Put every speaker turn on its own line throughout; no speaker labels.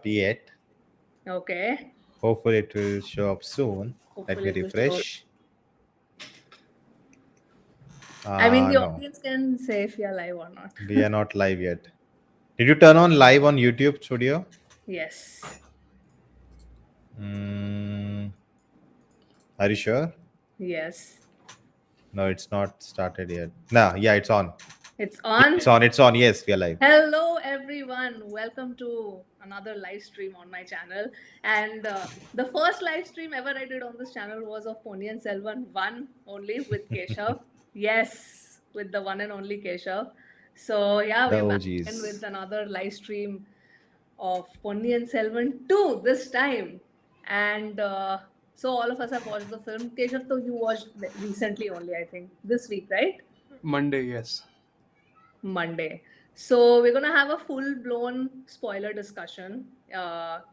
yet.
Okay.
Hopefully, it will show up soon. Let
Hopefully
me
it will show.
refresh.
I mean, the
No,
audience can say if you're live or not.
we are not live yet. Did you turn on live on YouTube Studio?
Yes.
Mm, are you sure?
Yes.
No, it's not started yet. Nah, yeah, it's on.
It's
Yeah, it's
on.
on. It's on. Yes, we are live.
Hello, everyone. Welcome to another live stream on my channel. And the first live stream ever I did on this channel was of Ponniyan Selvan 1 only with Keshav. Yes, with the one and only Keshav. So, yeah,
The
we're back again
OGs.
with another live stream of Ponniyan Selvan 2 this time. And so, all of us have watched the film. Keshav, so you watched recently only, I think, this week, right?
Monday, yes.
Monday. So we're gonna have a full-blown spoiler discussion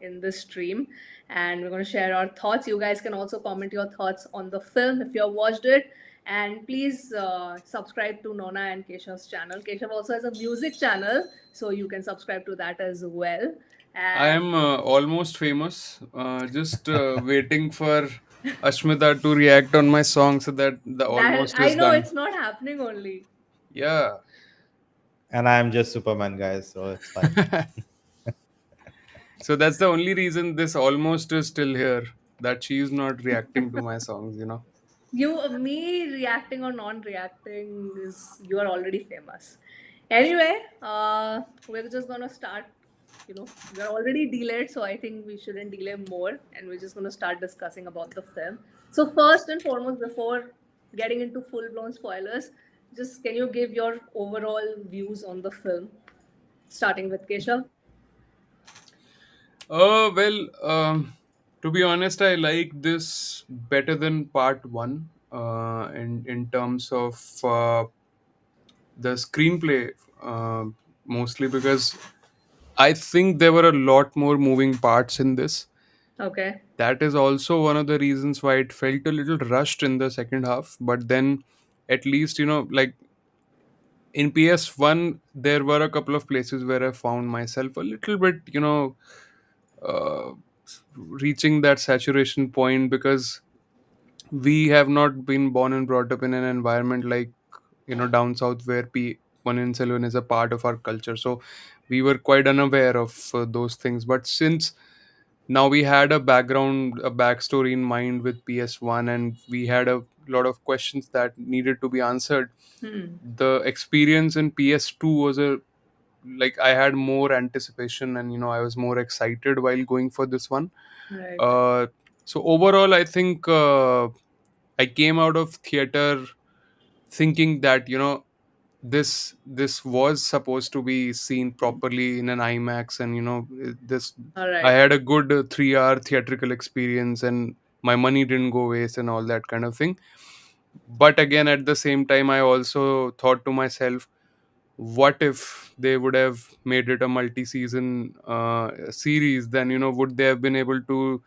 in this stream, and we're gonna share our thoughts. You guys can also comment your thoughts on the film if you have watched it, and please subscribe to Nona and Keshav's channel. Keshav also has a music channel, so you can subscribe to that as well.
I
And
am almost famous. Just waiting for Ashmita to react on my song so that the
that
almost
I
is
know
done.
it's not happening only.
Yeah.
And I am just Superman, guys, so it's fine.
So that's the only reason this almost is still here. That she is not reacting to my songs.
Me reacting or non-reacting is you are already famous. Anyway, we're just gonna start. We're already delayed, so I think we shouldn't delay more, and we're just gonna start discussing about the film. So first and foremost, before getting into full-blown spoilers, just can you give your overall views on the film, starting with Keshav?
Well, to be honest, I like this better than part one. In terms of the screenplay, mostly because I think there were a lot more moving parts in this.
Okay.
That is also one of the reasons why it felt a little rushed in the second half. But then, at least, like in PS1, there were a couple of places where I found myself a little bit, uh, reaching that saturation point because we have not been born and brought up in an environment like, down south where Ponniyin Selvan is a part of our culture. So we were quite unaware of those things. But since now we had a backstory in mind with PS1, and we had a lot of questions that needed to be answered.
Hmm.
The experience in PS2 was a like I had more anticipation, and I was more excited while going for this one.
Right.
Uh, so overall, I think I came out of theater thinking that this was supposed to be seen properly in an IMAX, and this
All
I
right.
had a good 3 hour theatrical experience, and my money didn't go waste and all that kind of thing. But again, at the same time, I also thought to myself, what if they would have made it a multi-season series? Then would they have been able to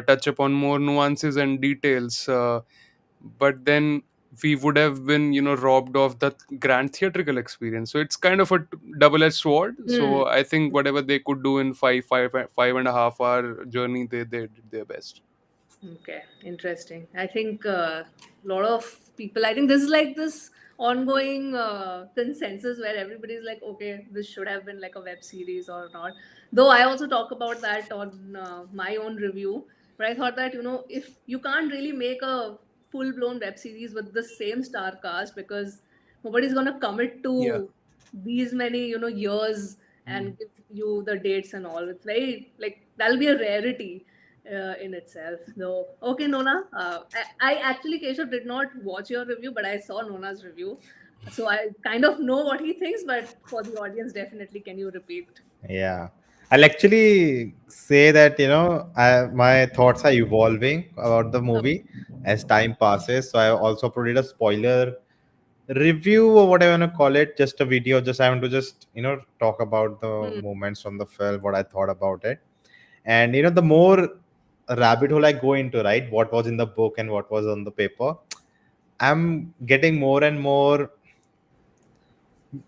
touch upon more nuances and details? But then we would have been robbed of that grand theatrical experience. So it's kind of a double-edged sword.
Hmm.
So I think whatever they could do in 5.5 hour journey, they did their best.
Okay, interesting. I think a lot of people, I think this is like this ongoing consensus where everybody's like, okay, this should have been like a web series or not. Though I also talk about that on my own review, but I thought that, if you can't really make a full blown web series with the same star cast because nobody's going to commit
Yeah.
to these many, years
Hmm.
and give you the dates and all. It's very, like, that'll be a rarity in itself. No, okay, Nona. I actually, Keshav, did not watch your review, but I saw Nona's review, so I kind of know what he thinks. But for the audience, definitely, can you repeat?
Yeah. I'll actually say that, my thoughts are evolving about the
Okay.
movie as time passes. So I also put it a spoiler review or whatever you want to call it, just a video. Just I want to just, talk about the
Hmm.
moments from the film, what I thought about it. And, the more rabbit hole I go into, right, what was in the book and what was on the paper, I'm getting more and more,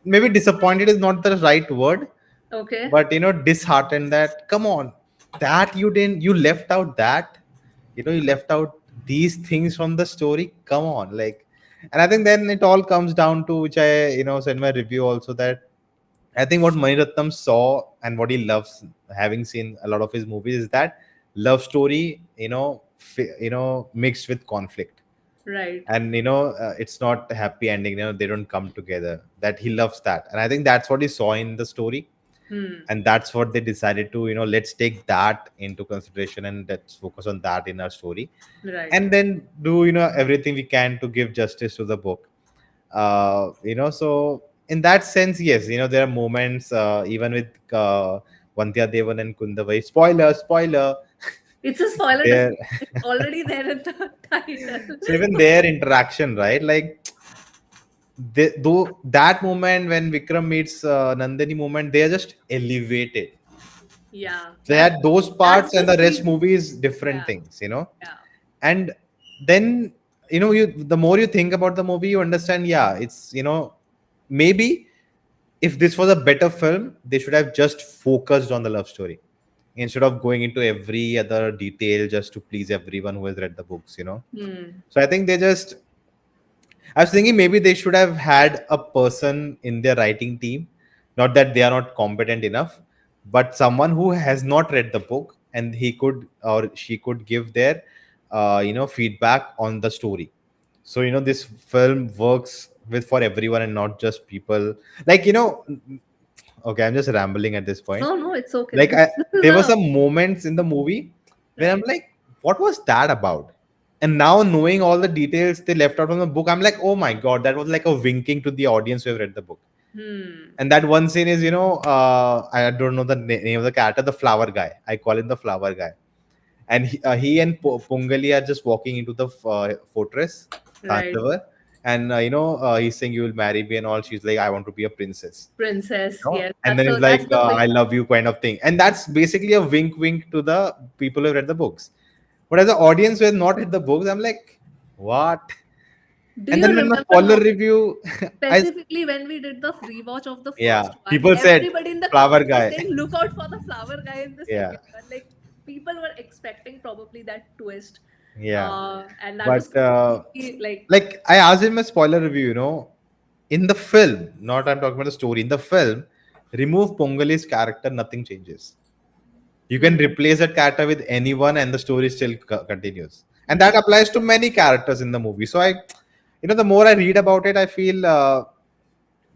maybe disappointed is not the right word,
Okay.
but disheartened that, come on, that you didn't, you left out that, you left out these things from the story, come on, like. And I think then it all comes down to, which I said in my review also, that I think what Maniratnam saw and what he loves, having seen a lot of his movies, is that love story, mixed with conflict.
Right.
And it's not a happy ending, they don't come together. That he loves that, and I think that's what he saw in the story,
Hmm.
and that's what they decided to, let's take that into consideration and let's focus on that in our story,
Right.
and then do everything we can to give justice to the book. So in that sense, yes, there are moments, even with Vantya Devan and Kundavai. Spoiler.
It's a spoiler to
There,
say it's already there in the title.
so even their interaction, right? Like, though that moment when Vikram meets Nandini moment, they are just elevated.
Yeah,
They had those
that's
parts,
the
and the rest
scene.
movie is different
Yeah,
things.
yeah.
And then you the more you think about the movie, you understand, yeah, it's maybe if this was a better film, they should have just focused on the love story instead of going into every other detail just to please everyone who has read the books.
Hmm.
So I think they just, I was thinking maybe they should have had a person in their writing team, not that they are not competent enough, but someone who has not read the book, and he could or she could give their, feedback on the story. So this film works with for everyone and not just people. Like okay, I'm just rambling at this point.
No, no, it's okay.
Like,
This is
there were
a
some moments in the movie where I'm
right.
like, what was that about? And now knowing all the details they left out from the book, I'm like, oh my god, that was like a winking to the audience who have read the book.
Hmm.
And that one scene is, I don't know the name of the character, the flower guy. I call him the flower guy. And he and Pungali are just walking into the fortress,
Right.
Tanjavur. And he's saying, you will marry me and all. She's like, I want to be a princess.
Princess. Yes,
And then it's
that's
like,
the
I
wing.
love you kind of thing. And that's basically a wink wink to the people who read the books. But as an audience who has not read the books, I'm like, what?
Do
And
you
then when the
remember
spoiler
how
review, I,
specifically when we did the rewatch of the
yeah,
first one,
people said
everybody in the
flower
comments was
guy.
saying, "Look out for the flower guy in the
Yeah,
second one." Like people were expecting probably that twist,
yeah.
and that was
But
completely like,
like, I asked him a spoiler review, in the film, not I'm talking about the story. In the film, remove Pongali's character, nothing changes. You can
hmm,
replace that character with anyone, and the story still continues. And that
hmm,
applies to many characters in the movie. So the more I read about it, I feel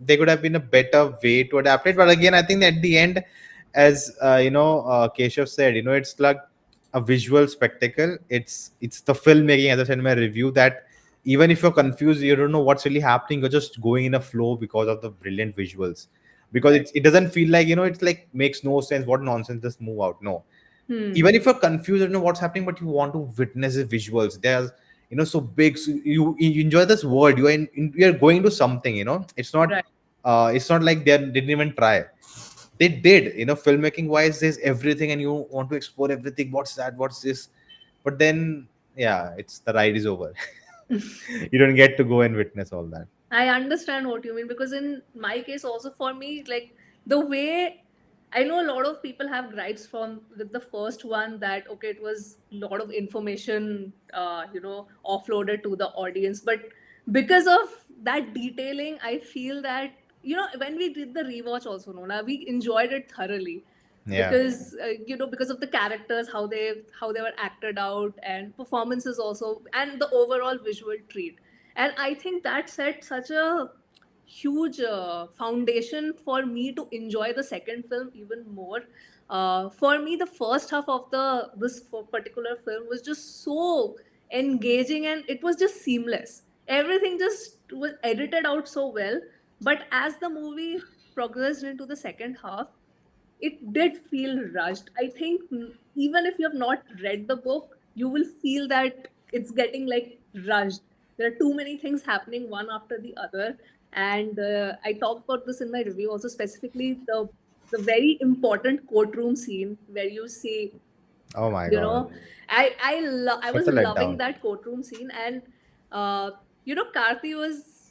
there could have been a better way to adapt it. But again, I think that at the end, as Keshav said, it's like a visual spectacle. It's the filmmaking, as I said in my review, that even if you're confused, you don't know what's really happening, you're just going in a flow because of the brilliant visuals. Because
right,
it doesn't feel like, it's like makes no sense, what nonsense, just move out. No,
hmm,
even if you're confused, you don't know what's happening, but you want to witness the visuals. There's so big, so you enjoy this world. You're going to something.
right.
It's not like they didn't even try. They did. Filmmaking wise, there's everything, and you want to explore everything. What's that? What's this? But then, yeah, it's the ride is over. You don't get to go and witness all that.
I understand what you mean because in my case also for me like the way I know a lot of people have gripes from with the first one that okay it was a lot of information offloaded to the audience but because of that detailing I feel that when we did the rewatch also Nona we enjoyed it thoroughly
Yeah.
because because of the characters how they were acted out and performances also and the overall visual treat and I think that set such a huge foundation for me to enjoy the second film even more for me the first half of particular film was just so engaging and it was just seamless everything just was edited out so well but as the movie progressed into the second half it did feel rushed. I think even if you have not read the book, you will feel that it's getting like rushed. There are too many things happening one after the other, and I talked about this in my review also specifically the very important courtroom scene where you see
Oh my
you
god.
know I
Such
was
a
loving
letdown.
that courtroom scene and Karthi was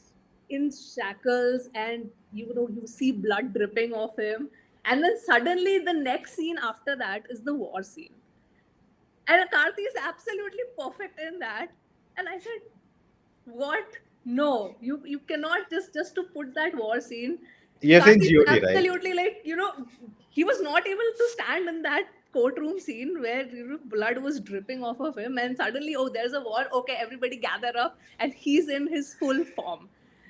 in shackles and you see blood dripping off him And then suddenly the next scene after that is the war scene. And Karthi is absolutely perfect in that. And I said, what? No, you cannot just to put that war scene.
You're saying
Karthi is
GOT, right?
absolutely like, he was not able to stand in that courtroom scene where blood was dripping off of him, and suddenly, oh, there's a war. Okay, everybody gather up, and he's in his full form.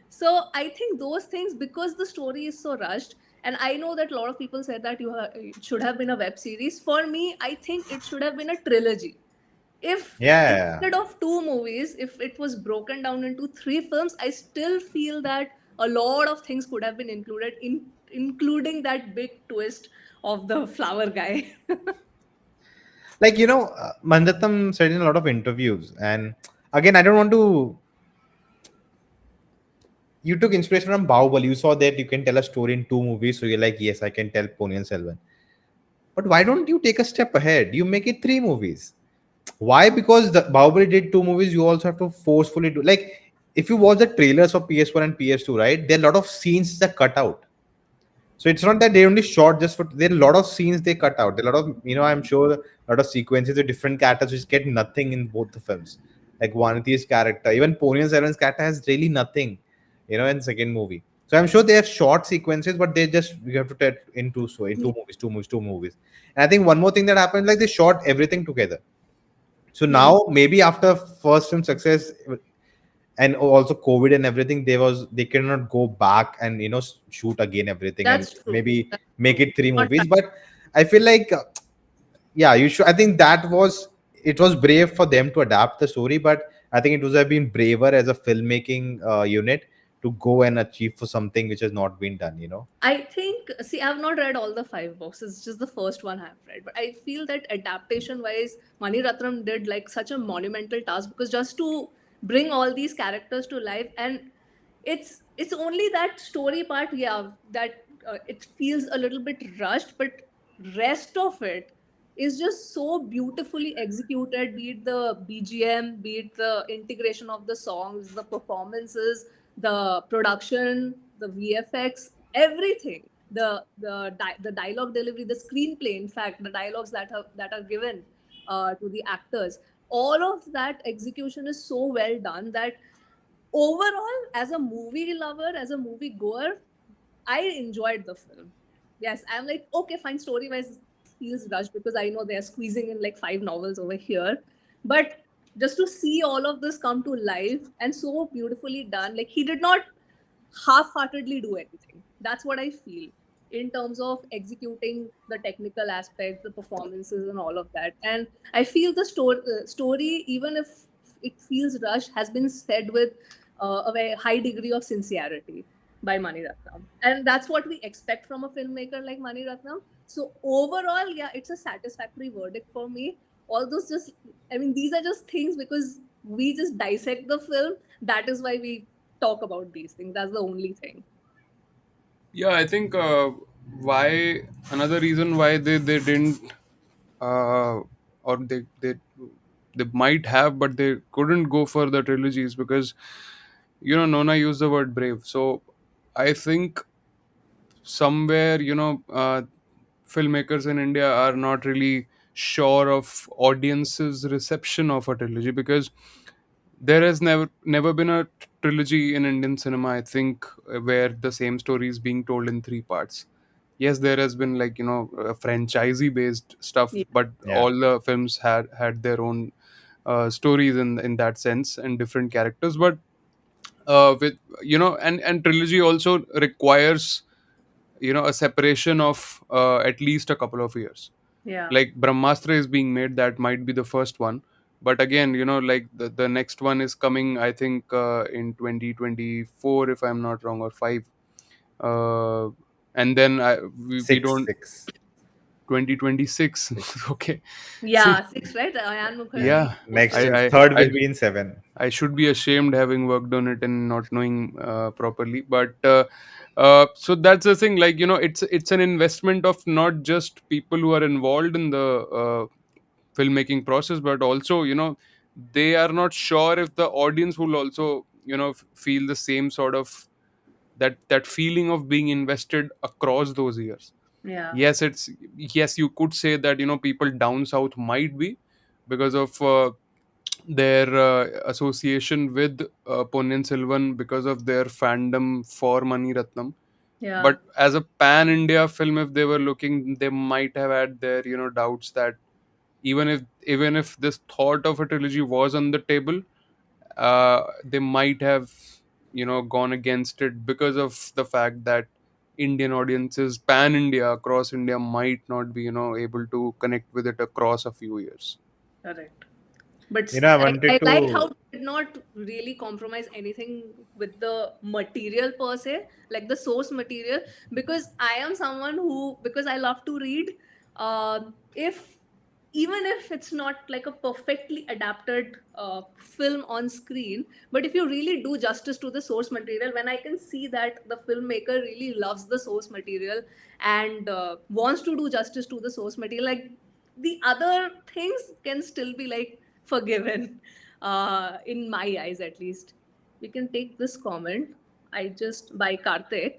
So I think those things, because the story is so rushed, and I know that a lot of people said that it should have been a web series. For me, I think it should have been a trilogy. If
Yeah.
instead of two movies, if it was broken down into three films, I still feel that a lot of things could have been included, including that big twist of the flower guy.
Like, Mandatam said in a lot of interviews, and again, I don't want to. You took inspiration from Bahubali. You saw that you can tell a story in two movies, so you're like, yes, I can tell Ponniyan Selvan. But why don't you take a step ahead? You make it three movies. Why? Because the Bahubali did two movies. You also have to forcefully do, like, if you watch the trailers for PS1 and PS2, right? There are a lot of scenes that cut out. So it's not that they only shot just for. There are a lot of scenes they cut out. There are a lot of, I'm sure, a lot of sequences with different characters which get nothing in both the films. Like Vaniti's character, even Ponniyin Selvan's character has really nothing, in the second movie. So I'm sure they have short sequences, but they just you have to tell in
Yeah.
two movies, two movies. And I think one more thing that happened, like they shot everything together. So
Hmm.
now maybe after first film success and also COVID and everything, they cannot go back and shoot again everything and
That's true.
maybe
That's
make
true.
it three
Not
movies.
time.
But I feel like yeah, you should. I think it was brave for them to adapt the story, but I think it would have been braver as a filmmaking unit to go and achieve for something which has not been done.
I think, see, I've not read all the five books. It's just the first one I've read. But I feel that adaptation wise, Mani Ratnam did like such a monumental task, because just to bring all these characters to life, and it's only that story part, yeah, that it feels a little bit rushed, but rest of it is just so beautifully executed, be it the BGM, be it the integration of the songs, the performances, the production, the VFX, everything, the dialogue delivery, the screenplay, in fact, the dialogues that are given to the actors, all of that execution is so well done that overall, as a movie lover, as a movie goer, I enjoyed the film. Yes, I'm like, okay, fine, story wise feels rushed because I know they're squeezing in like five novels over here. But just to see all of this come to life and so beautifully done, like he did not half-heartedly do anything. That's what I feel in terms of executing the technical aspects, the performances, and all of that. And I feel the story, even if it feels rushed, has been said with a very high degree of sincerity by Mani Ratnam, and that's what we expect from a filmmaker like Mani Ratnam. So overall, yeah, it's a satisfactory verdict for me. All those just, I mean, these are just things because we just dissect the film. That is why we talk about these things. That's the only thing.
Yeah, I think why another reason why they didn't uh, or they might have, but they couldn't go for the trilogies because Nona used the word brave. So I think somewhere filmmakers in India are not really sure of audiences' reception of a trilogy because there has never been a trilogy in Indian cinema, I think, where the same story is being told in three parts. Yes, there has been like franchisee based stuff,
Yeah.
but
Yeah.
all the films had their own stories in that sense and different characters. But with and trilogy also requires a separation of at least a couple of years.
Yeah.
Like Brahmastra is being made, that might be the first one, but again, like the next one is coming, I think, in 2024, if I'm not wrong, or 5. uh, and then we
Six,
don't.
six,
2026.
six.
Okay. See,
Yeah, six, right? Ayan Mukherjee
yeah,
Next,
posted it.
third will
I
be in seven.
I should be ashamed having worked on it and not knowing properly. But so that's the thing. Like it's an investment of not just people who are involved in the filmmaking process, but also they are not sure if the audience will also feel the same sort of that feeling of being invested across those years.
Yeah.
Yes, it's yes, you could say that, people down south might be because of their association with Ponniyin Selvan, because of their fandom for Mani Ratnam.
Yeah.
But as a pan India film, if they were looking, they might have had their doubts that even if this thought of a trilogy was on the table, they might have gone against it because of the fact that Indian audiences pan India, across India, might not be able to connect with it across a few years.
Correct. But
I
I
wanted
liked how
to.
it did not really compromise anything with the material per se, like the source material, because I am someone who, because I love to read, if even if it's not like a perfectly adapted film on screen, but if you really do justice to the source material, when I can see that the filmmaker really loves the source material and wants to do justice to the source material, like the other things can still be like forgiven, in my eyes at least. We can take this comment. I just by Karthik.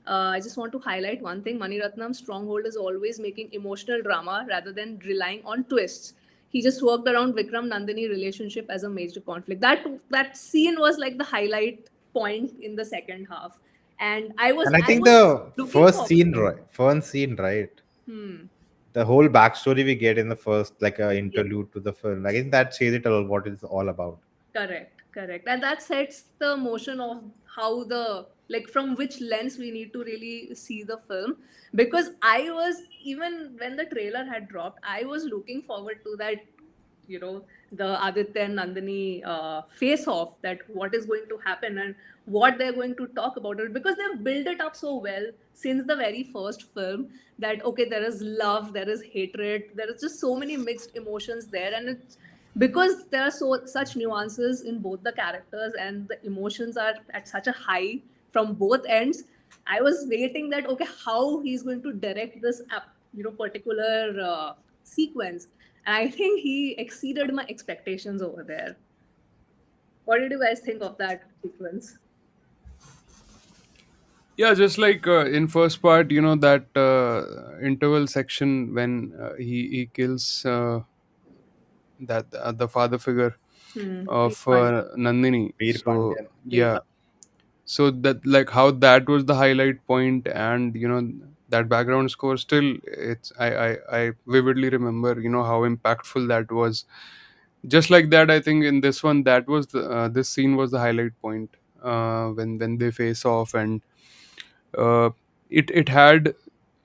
I just want to highlight one thing. Mani Ratnam's stronghold is always making emotional drama rather than relying on twists. He just worked around Vikram Nandini relationship as a major conflict. That scene was like the highlight point in the second half, and I was
And I
I
think
was
the
looking forward.
first scene, right?
Hmm.
The whole backstory we get in the first, like a
Yes.
interlude to the film. I think that says it all, what it's all about.
Correct, correct. And that sets the motion of how the, like, from which lens we need to really see the film. Because I was, even when the trailer had dropped, I was looking forward to that, the Aditya and Nandini face off, that what is going to happen and what they're going to talk about it. Because they've built it up so well since the very first film, that, okay, there is love, there is hatred, there is just so many mixed emotions there. And it's because there are such nuances in both the characters and the emotions are at such a high from both ends. I was waiting that, okay, how he's going to direct this particular sequence, and I think he exceeded my expectations over there. What did you guys think of that sequence?
Yeah, just like in first part, that interval section when he kills that the father figure
Veer
of
Pandian.
Nandini.
Veer
So
Pandian.
Veer
yeah, so that, like, how that was the highlight point, and that background score still, it's I vividly remember how impactful that was. Just like that, I think in this one, that was this scene was the highlight point, when they face off, and uh, it had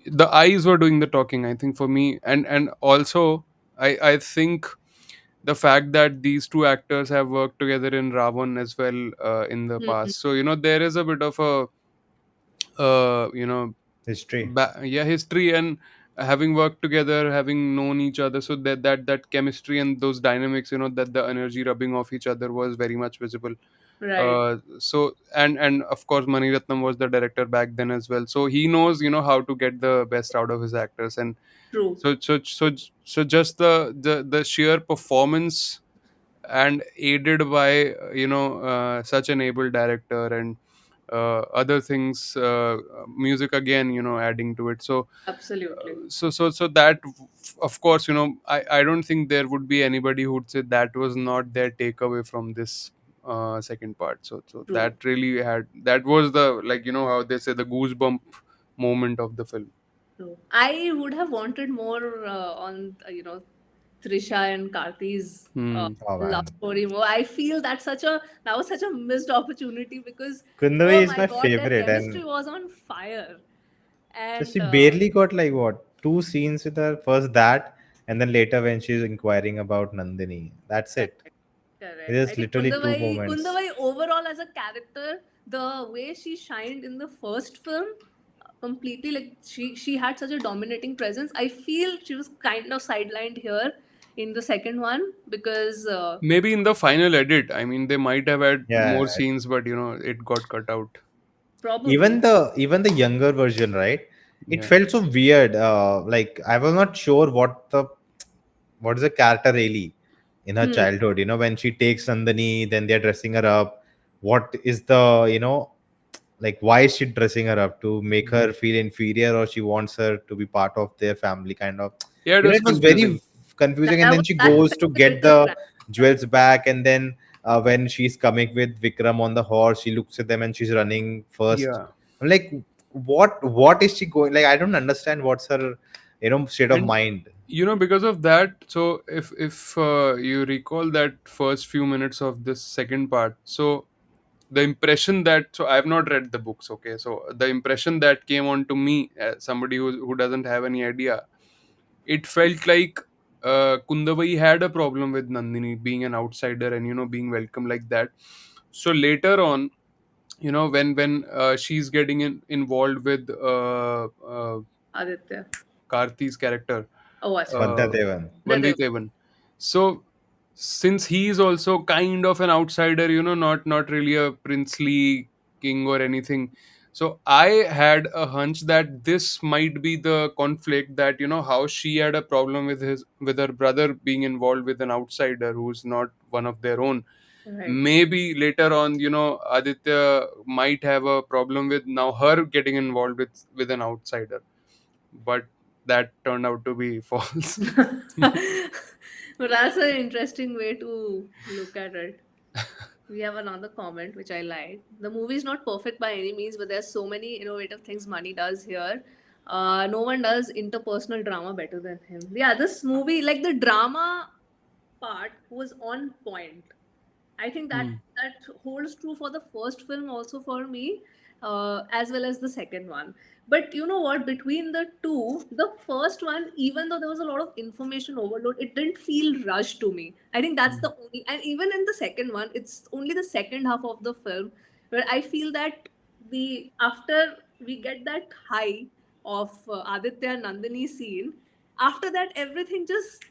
the eyes were doing the talking, I think, for me. And also, I think the fact that these two actors have worked together in Ravan as well, in the
Pandian.
past, so there is a bit of a uh, you know
History.
yeah, history, and having worked together, having known each other, so that chemistry and those dynamics, that the energy rubbing off each other was very much visible.
Right.
So, and of course, Mani Ratnam was the director back then as well, so he knows how to get the best out of his actors. And
True.
so just the sheer performance, and aided by such an able director, and other things, music again, adding to it. So
Absolutely.
that, of course, I don't think there would be anybody who would say that was not their takeaway from this second part. So
True.
that really had, that was the, like, how they say, the goosebump moment of the film.
True. I would have wanted more on Trisha and Karti's
Hmm.
Oh
love
man,
story more. I feel that was such a missed opportunity, because
Kundavi
oh
is
my
my
god, their
favorite,
chemistry
and
was on fire.
so she
And
barely got like what, two scenes with her. First that, and then later when she's inquiring about Nandini. That's it.
correct, correct.
It
I
is
think
literally two moments.
Kundavai overall as a character, the way she shined in the first film, completely, like, she had such a dominating presence. I feel she was kind of sidelined here in the second one because
Maybe in the final edit, I mean, they might have had
Yeah,
more scenes, but it got cut out.
probably.
even the younger version, right? It
Yeah.
felt so weird. Like I was not sure what is the character really in her
Hmm.
childhood. When she takes Nandini, then they're dressing her up. What is the Like, why is she dressing her up to make
Mhm.
her feel inferior, or she wants her to be part of their family, kind of?
Yeah, it
You know,
was
it was very
confusing.
confusing. And
That
then
was
she
that
goes
felt
to
a
get
little
the
random.
jewels back, and then when she's coming with Vikram on the horse, she looks at them and she's running first.
Yeah.
I'm like, what is she going, like, I don't understand what's her, state of
And
mind.
because of that, so if you recall that first few minutes of this second part, so the impression that, so I have not read the books, okay, so the impression that came on to me as somebody who doesn't have any idea, it felt like Kundavai had a problem with Nandini being an outsider and being welcome like that. So later on, when she's getting involved with
Aditya.
Karti's character,
Oh, Ashwin.
Vanta
uh,
Devan.
That
Vandithevan. So since he is also kind of an outsider, not really a princely king or anything. So I had a hunch that this might be the conflict, that how she had a problem with her brother being involved with an outsider who's not one of their own.
right.
Maybe later on, Aditya might have a problem with now her getting involved with an outsider, but that turned out to be false.
But that's an interesting way to look at it. We have another comment which I like. The movie is not perfect by any means, but there's so many innovative things Money does here. No one does interpersonal drama better than him. Yeah, this movie, like the drama part, was on point. I think that
Hmm.
that holds true for the first film also for me, as well as the second one. But you know what? Between the two, the first one, even though there was a lot of information overload, it didn't feel rushed to me. I think that's the only, and even in the second one, it's only the second half of the film where I feel that the after we get that high of Aditya and Nandini scene, after that everything just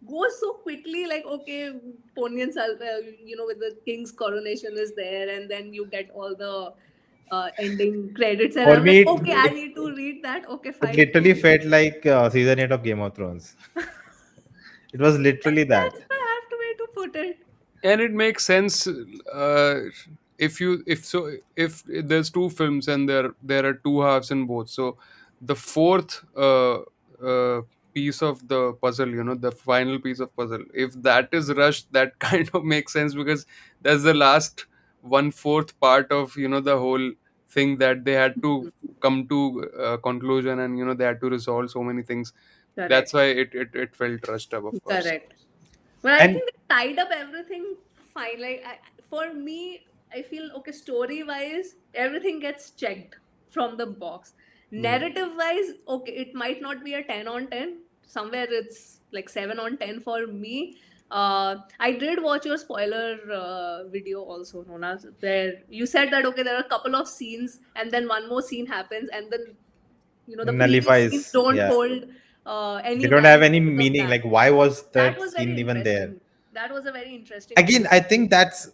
goes so quickly. Like, okay, Ponniyan with the king's coronation is there, and then you get all the ending credits, and
For
I'm
me,
like,
it,
okay, I
it,
need to read that. Okay,
it
fine,
literally felt like season 8 of Game of Thrones. It was literally
that's
that.
the apt way to put it.
And it makes sense, if there's two films and there are two halves in both, so the fourth uh, piece of the puzzle, the final piece of puzzle, if that is rushed, that kind of makes sense, because that's the last one fourth part of the whole thing that they had to come to conclusion, and they had to resolve so many things. That's
Correct.
why it felt rushed up, of course.
Correct. But I
And
think they tied up everything fine. Like for me, I feel okay. Story wise, everything gets checked from the box.
Hmm.
Narrative wise, okay, it might not be a 10 on 10. Somewhere it's like 7 on 10 for me. I did watch your spoiler video also, Nona, where you said that okay, there are a couple of scenes, and then one more scene happens, and then the previous scenes
nullifies,
don't
yeah.
hold
They
any
don't have
value
any
because of
meaning.
that.
Like, why was
That
that
was very
scene even there?
interesting. That was a very interesting
Again,
choice.
I think that's,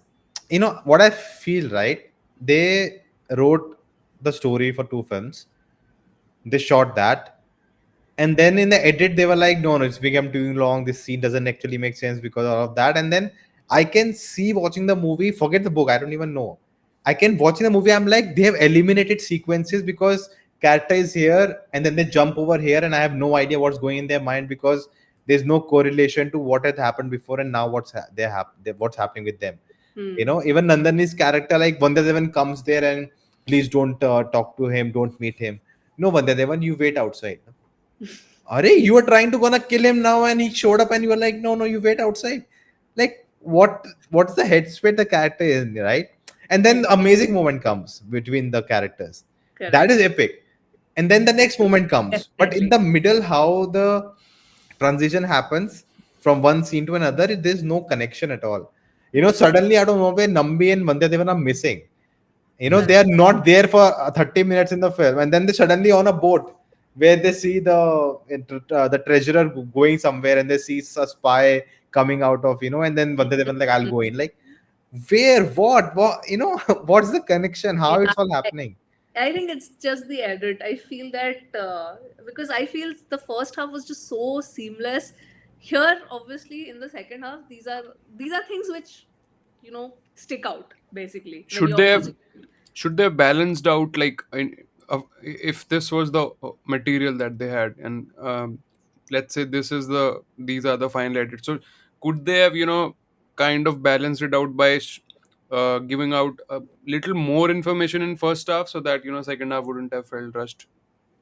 what I feel, right? They wrote the story for two films, they shot that, and then in the edit they were like, no, it's become too long, this scene doesn't actually make sense because of that. And then I can see watching the movie, forget the book, I don't even know, I can watching the movie, I'm like, they have eliminated sequences because character is here and then they jump over here, and I have no idea what's going in their mind because there's no correlation to what had happened before and now what's happening with them.
Hmm.
Even Nandani's character, like Vandadevan comes there and please don't talk to him, don't meet him. No, Vandadevan, you wait outside. Are you were trying to gonna kill him now, and he showed up, and you were like, no, no, you wait outside. Like, what's the headspace the character is in, right? And then
Exactly.
amazing moment comes between the characters. That
Correct.
is epic. And then the next moment comes. But in
Definitely.
the middle, how the transition happens from one scene to another, there's no connection at all. Suddenly out of nowhere, Nambi and Vandadevan are missing. They
Hmm.
are
Correct.
not there for 30 minutes in the film, and then they suddenly on a boat where they see the treasurer going somewhere, and they see a spy coming out of, and then Vandadevan like, I'll go in. Like, where, what, what's the connection? How
Yeah.
it's all
I
happening?
I think it's just the edit. I feel that because I feel the first half was just so seamless. Here, obviously, in the second half, these are things which stick out basically when
Should
you're
they have
watching it.
should they have balanced out, like if this was the material that they had, and let's say these are the final edits, so could they have, kind of balanced it out by giving out a little more information in first half, so that second half wouldn't have felt rushed.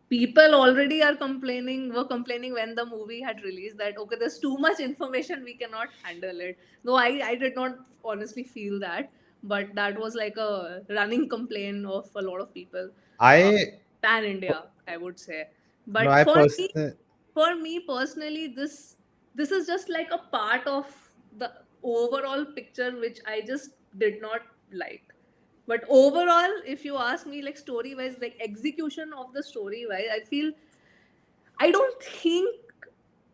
People already were complaining when the movie had released that okay, there's too much information, we cannot handle it. Though I did not honestly feel that, but that was like a running complaint of a lot of people, uh,
I
pan India, I would say.
no,
But
I
for me,
personally.
personally, this is just like a part of the overall picture which I just did not like. But overall, if you ask me, like story wise, like execution of the story wise, I feel, I don't think,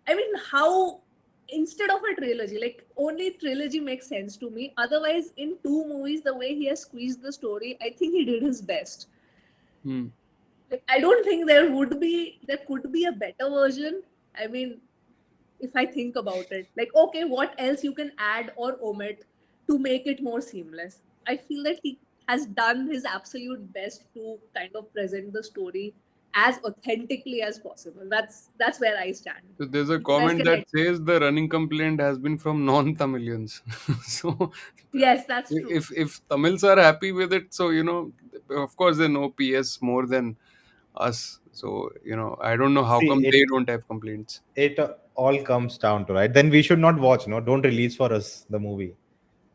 I mean, how instead of a trilogy, like only trilogy makes sense to me. Otherwise, in two movies, the way he has squeezed the story, I think he did his best.
Hmm.
Like, I don't think there could be a better version. I mean, if I think about it, like okay, what else you can add or omit to make it more seamless? I feel that he has done his absolute best to kind of present the story as authentically as possible. That's where I stand.
So there's a
You guys
comment
can
that says the running complaint has been from non-Tamilians. So
yes, that's true.
if Tamils are happy with it, so of course they know PS more than us. So I don't know how
See,
come they don't have complaints.
it all comes down to, right. Then we should not watch. No, don't release for us the movie.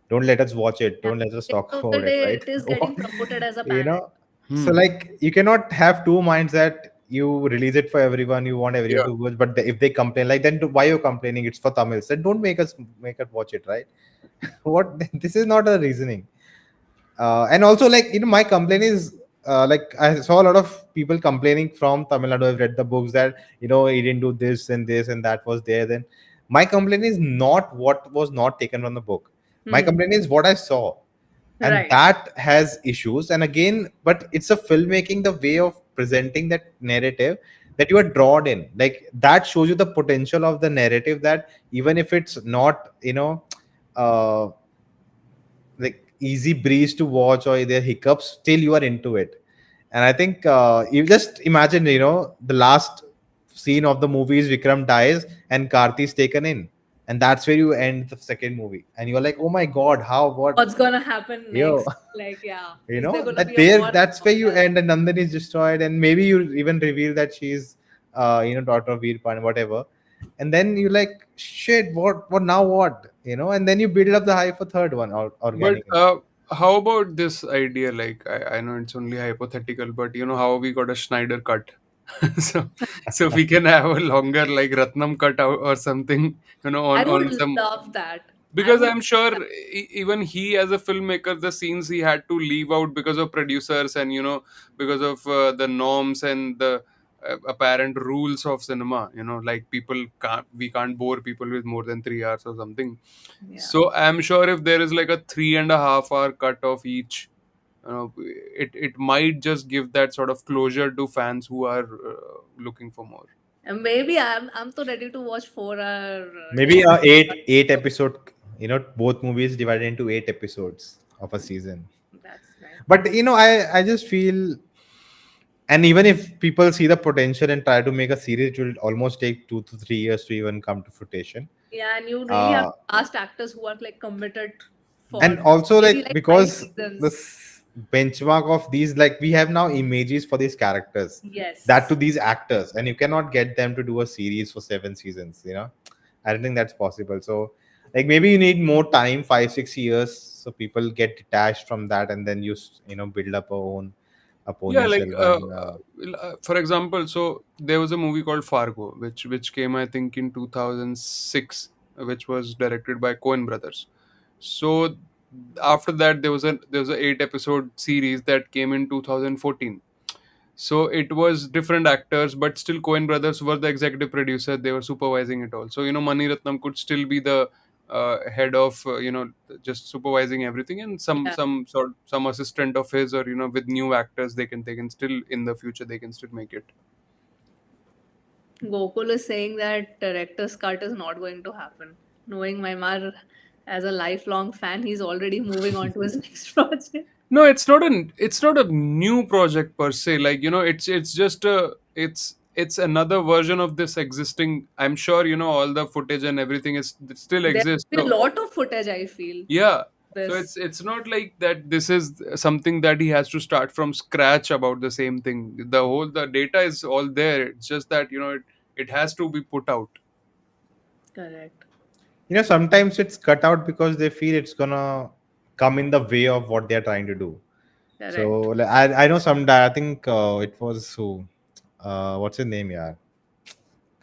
Don't let us watch it.
Yeah.
Don't let us
End
talk
of the
about it.
day,
Right.
it is getting promoted as a
you
pan.
know. So
Hmm.
like you cannot have two minds that you release it for everyone. You want everyone
Yeah.
to watch, but if they complain, like then why you're complaining? It's for Tamils. Then don't make us watch it. Right. What? This is not a reasoning. And also like my complaint is like I saw a lot of people complaining from Tamil Nadu. I've read the books that he didn't do this and that was there. Then my complaint is not what was not taken from the book. My
Hmm.
complaint is what I saw, and
Right.
that has issues. And again, but it's a filmmaking, the way of presenting that narrative that you are drawn in, like that shows you the potential of the narrative, that even if it's not uh like easy breeze to watch or there are hiccups, still you are into it. And I think you just imagine, the last scene of the movie is Vikram dies and Karthi is taken in, and that's where you end the second movie, and you're like, oh my god, how, what,
What's gonna happen
yo.
next? Like, yeah, is there gonna
That
be a
there,
war?
that's where you
Yeah.
end, and Nandan is destroyed, and maybe you even reveal that she's daughter of Veerpan, whatever. And then you like, shit, what now, what, and then you build up the hype for third one
But
organically.
how about this idea? Like, I know it's only hypothetical, but how we got a Schneider cut, so we can have a longer, like, Ratnam cut out or something,
I
on
would
some,
love that. I
because
would.
I'm sure even he, as a filmmaker, the scenes he had to leave out because of producers, and because of the norms and the apparent rules of cinema. Like, we can't bore people with more than 3 hours or something.
Yeah.
So I'm sure if there is like a 3.5 hour cut of each, it might just give that sort of closure to fans who are looking for more.
And maybe I'm so ready to watch 4 hour
Maybe a
documentary.
eight episode, both movies divided into 8 episodes of a season.
That's nice.
But I just feel, and even if people see the potential and try to make a series, it will almost take 2 to 3 years to even come to fruition.
Yeah, and you really have
Uh,
to cast actors who are like committed
and
for
also
maybe
like
like five
because
seasons.
this benchmark of these, like we have now images for these characters, that to
Yes.
these actors, and you cannot get them to do a series for 7 seasons. I don't think that's possible. So like maybe you need more time, 5 6 years, so people get detached from that, and then build up a
Yeah,
Ponniyan
like
Selvan.
for example, so there was a movie called Fargo, which came, I think, in 2006, which was directed by Coen Brothers. So after that, there was a 8 episode series that came in 2014. So it was different actors, but still Coen Brothers were the executive producer. They were supervising it all. So Mani Ratnam could still be the head of, just supervising everything, and
Yeah.
some assistant of his, or with new actors, they can still, in the future, they can still make it.
Gokul is saying that director's cut is not going to happen. Knowing Maimar as a lifelong fan, he's already moving on to his next project.
No, it's not a new project per se. Like, it's just it's another version of this existing. I'm sure all the footage and everything is it still
There
exists.
will be
So
a lot of footage, I feel.
yeah. So
This.
it's not like that this is something that he has to start from scratch about the same thing. The data is all there. It's just that it has to be put out.
Correct.
Sometimes it's cut out because they feel it's gonna come in the way of what they're trying to do. So
Correct.
like, I know I think it was who, what's his name? Yeah,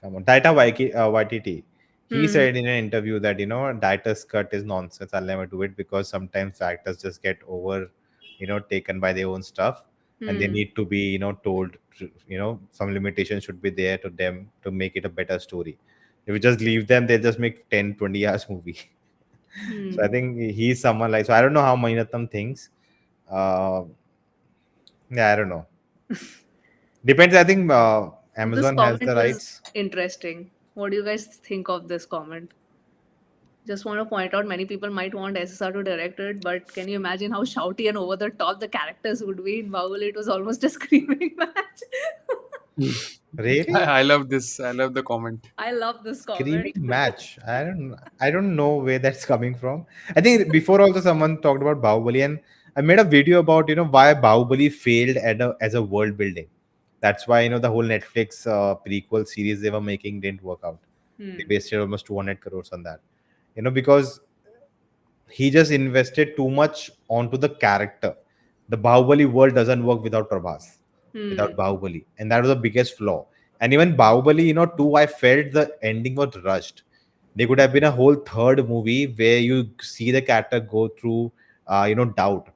come on, YTT. He
Hmm.
said in an interview that director's cut is nonsense. I'll never do it because sometimes actors just get over, taken by their own stuff, and they
Hmm.
need to be told, some limitations should be there to them to make it a better story. If you just leave them, they just make 10-20 hours movie. So I
Hmm.
think he's someone like, so I don't know how Maniratnam thinks. Uh, yeah, I don't know. Depends. I think
This
Amazon has the
comment was
rights.
interesting. What do you guys think of this comment? Just want to point out many people might want SSR to direct it, but can you imagine how shouty and over the top the characters would be in Bahubali? It was almost a screaming match.
Really?
I love this. I love the comment.
I love this
Screaming
comment.
match. I don't know where that's coming from. I think before also someone talked about Bahubali, and I made a video about why Bahubali failed as a world building. That's why the whole Netflix prequel series they were making didn't work out. They
Hmm.
wasted almost 200 crores on that. Because he just invested too much onto the character. The Bahubali world doesn't work without Prabhas, without
Hmm.
Bahubali, and that was the biggest flaw. And even Bahubali, too, I felt the ending was rushed. There could have been a whole third movie where you see the character go through, doubt.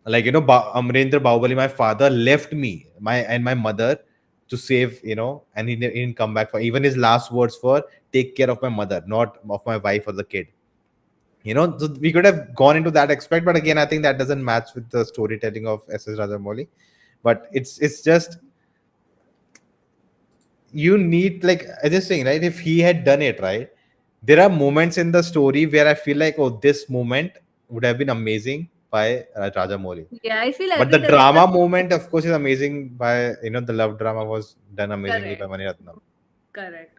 Like Amarendra Bahubali, my father left me, my mother, to save, and he didn't come back for even his last words for take care of my mother, not of my wife or the kid. So we could have gone into that aspect, but again, I think that doesn't match with the storytelling of SS Rajamouli. But it's just, you need, like I just saying, right? If he had done it right, there are moments in the story where I feel like, oh, this moment would have been amazing by Rajamouli.
Yeah, I feel
But
every
the
director.
drama moment, of course, is amazing by the love drama was done amazingly by
Correct.
Maniratnam.
Correct.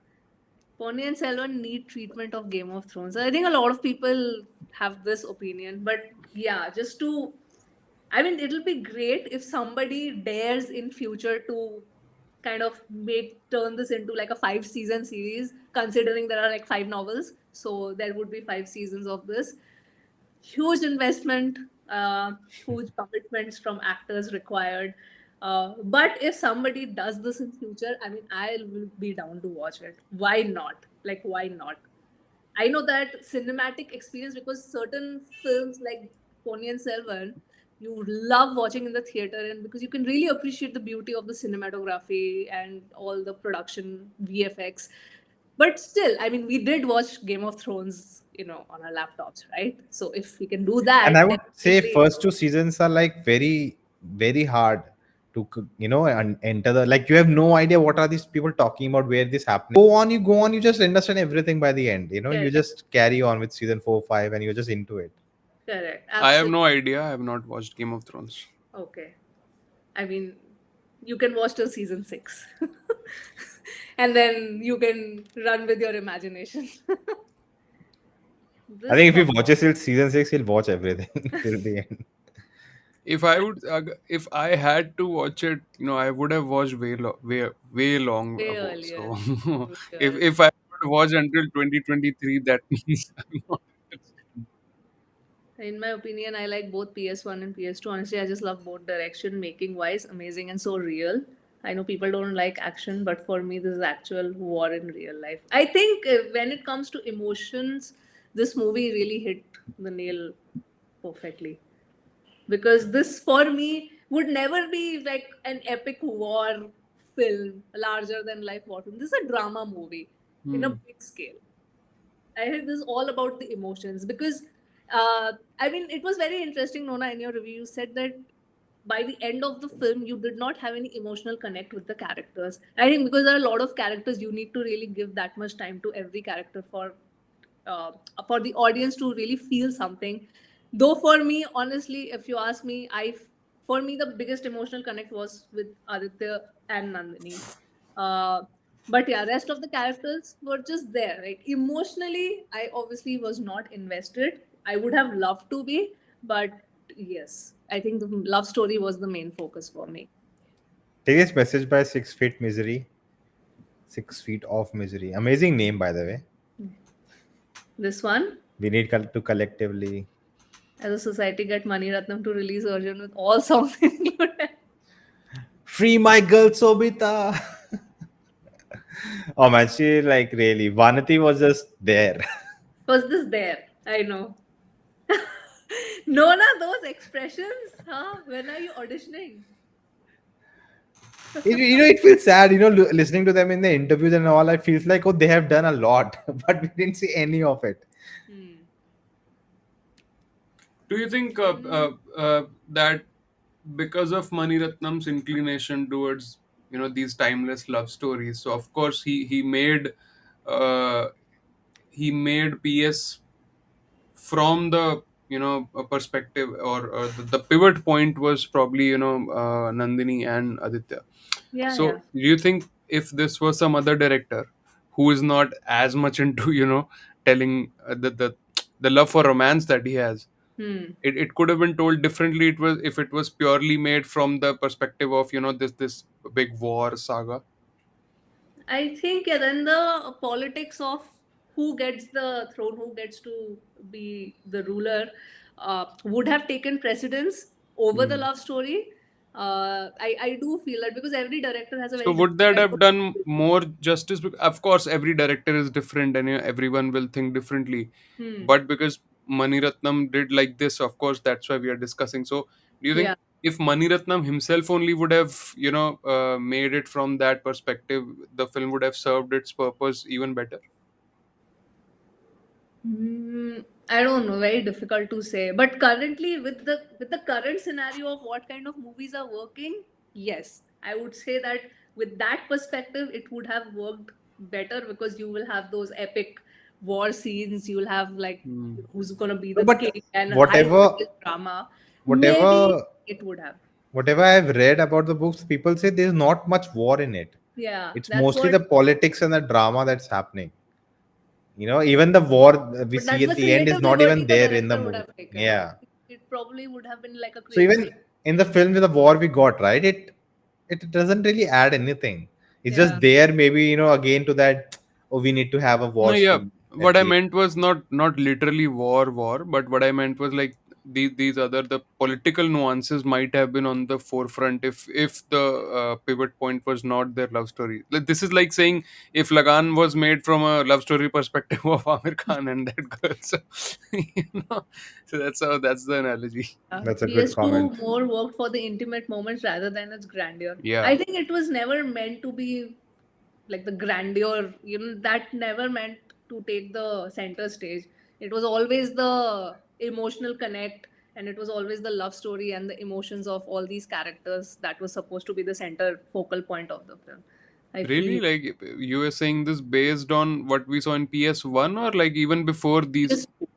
Ponniyan and Selvan need treatment of Game of Thrones. I think a lot of people have this opinion, but yeah, just to, I mean, it'll be great if somebody dares in future to kind of make turn this into like a 5 season series, considering there are like 5 novels, so there would be 5 seasons of this. Huge investment, huge commitments from actors required. But if somebody does this in future, I mean, I will be down to watch it. Why not? Like, why not? I know that cinematic experience, because certain films like Ponniyin Selvan, you love watching in the theater, and because you can really appreciate the beauty of the cinematography and all the production VFX. But still, I mean, we did watch Game of Thrones, on our laptops, right? So if we can do
And I
that,
would say
definitely
first two seasons are like very, very hard to and enter the, like, you have no idea what are these people talking about, where this happening. You just understand everything by the end. You
correct,
just carry on with season 4, 5, and you're just into it.
correct,
I have
absolutely.
no idea. I have not watched Game of Thrones.
Okay. I mean, you can watch till season 6. And then you can run with your imagination.
I
This
think if
com-
he watches till season 6, he'll watch everything till the end.
If I had to watch it, I would have watched way long
way
ago.
earlier.
So
Way earlier.
if I would watch until 2023, that means I'm not interested.
In my opinion, I like both PS1 and PS2. Honestly, I just love both direction, making wise, amazing, and so real. I know people don't like action, but for me, this is actual war in real life. I think when it comes to emotions, this movie really hit the nail perfectly. Because this, for me, would never be like an epic war film, larger than life war film. This is a drama movie in a
Hmm.
big scale. I think this is all about the emotions, because I mean, it was very interesting, Nona, in your review, you said that by the end of the film, you did not have any emotional connect with the characters. I think because there are a lot of characters, you need to really give that much time to every character uh, for the audience to really feel something. Though for me, honestly, if you ask me, for me the biggest emotional connect was with Aditya and Nandini. Uh, but yeah, rest of the characters were just there. Like emotionally, I obviously was not invested. I would have loved to be, but yes, I think the love story was the main focus for me.
Take this message by 6 feet misery. 6 feet of misery. Amazing name, by the way.
This one,
We need to collectively
as a society, get Mani Ratnam to release version with all songs included.
free my girl Sobita. Oh man, she like really. Vanati was just there.
Was this there? I know. Nona, those expressions, huh? When are you auditioning?
It feels sad, listening to them in the interviews and all. It feels like, oh, they have done a lot, but we didn't see any of it.
Hmm.
Do you think
Mm,
that because of Mani Ratnam's inclination towards these timeless love stories, so of course uh, he made PS from the a perspective, or the pivot point was probably Nandini and Aditya.
yeah,
So
yeah.
do you think if this was some other director who is not as much into telling the love for romance that he has,
Hmm.
it could have been told differently, it was if it was purely made from the perspective of this big war saga?
I think, yeah, then the politics of who gets the throne, who gets to be the ruler, would have taken precedence over the
Hmm.
love story. I do feel that because every director has a
So
very
would
different
that
kind
have
of.
done more justice? Of course, every director is different, and everyone will think differently.
Hmm.
But because Mani Ratnam did like this, of course, that's why we are discussing. So, do you think
Yeah.
if Mani Ratnam himself only would have, made it from that perspective, the film would have served its purpose even better?
I don't know. Very difficult to say. But currently, with the current scenario of what kind of movies are working, yes, I would say that with that perspective, it would have worked better because you will have those epic war scenes. You will have like
Hmm.
who's gonna be
No,
the
but
king and high
whatever,
voltage drama. Maybe
whatever,
it would have.
whatever I've read about the books, people say there's not much war in it.
Yeah,
It's
that's
mostly
what.
the politics and the drama that's happening. Even the war we
But
see
that's
at
the
the end is
creative
not
liberty
even
the
there in the
director would
movie.
have taken.
Yeah.
It probably would have been like a
So
creative.
even in the film with the war we got, right? It doesn't really add anything. It's
Yeah.
just there, maybe, again to that, oh, we need to have a
No,
war
yeah.
scene at
What I
the end.
meant was not literally war, but what I meant was like these other the political nuances might have been on the forefront if the pivot point was not their love story. Like, this is like saying if Lagan was made from a love story perspective of Amir Khan and that girl. So, so that's the analogy.
That's a good
PS2
comment.
more worked for the intimate moments rather than its grandeur.
Yeah.
I think it was never meant to be like the grandeur, that never meant to take the center stage. It was always the emotional connect and it was always the love story and the emotions of all these characters that was supposed to be the center focal point of the film. I
Really?
feel
Like you were saying this based on what we saw in PS1, or like even before these?
PS2,